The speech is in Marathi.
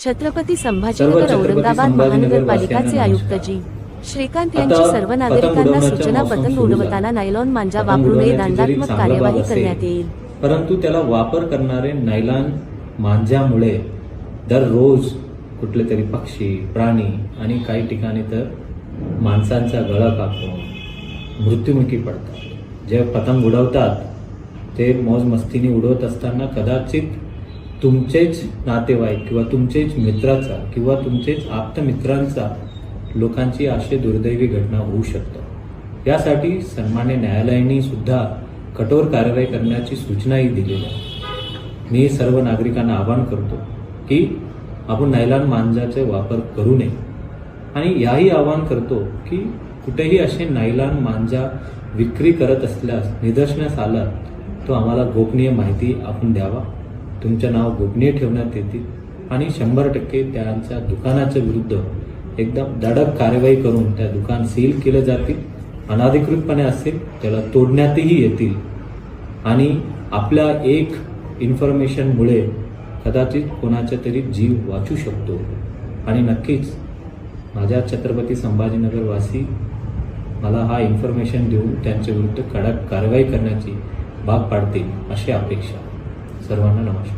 छत्रपती संभाजीनगर औरंगाबाद महानगरपालिकाचे आयुक्त जी श्रीकांत यांची सर्व नागरिकांना सूचना. पतंग उडवताना नायलॉन मांजा वापरू नये, दंडात्मक कार्यवाही करण्यात येईल. परंतु त्याला वापर करणारे नायलॉन मांजामुळे दररोज कुठले तरी पक्षी, प्राणी आणि काही ठिकाणी तर माणसांचा गळा कापून मृत्युमुखी पडतात. जे पतंग उडवतात ते मौज मस्तीने उडवत असताना कदाचित तुमचेच नातेवाईक किंवा तुमचेच मित्राचा किंवा तुमचेच आप्तमित्रांचा लोकांची अशी दुर्दैवी घटना होऊ शकतात. यासाठी सन्मान्य न्यायालयाने सुद्धा कठोर कारवाई करण्याची सूचनाही दिलेली आहे. मी सर्व नागरिकांना आवाहन करतो की आपण नायलॉन मांजाचे वापर करू नये आणि याही आवाहन करतो की कुठेही असे नायलॉन मांजा विक्री करत असल्यास निदर्शनास आला तो आम्हाला गोपनीय माहिती आपण द्यावा. तुमचं नाव गोपनीय ठेवण्यात येतील आणि 100% त्यांच्या दुकानाच्या विरुद्ध एकदम धडक कारवाई करून त्या दुकान सील केलं जातील. अनाधिकृतपणे असेल त्याला तोडण्यातही येतील आणि आपल्या एक इन्फॉर्मेशनमुळे कदाचित कोणाचा तरी जीव वाचू शकतो. आणि नक्कीच माझ्या छत्रपती संभाजीनगर वासी मला हा इन्फॉर्मेशन देऊन त्यांच्या विरुद्ध कडक कारवाई करण्याची भाग पाडतील अशी अपेक्षा. सर्वांना नमस्कार.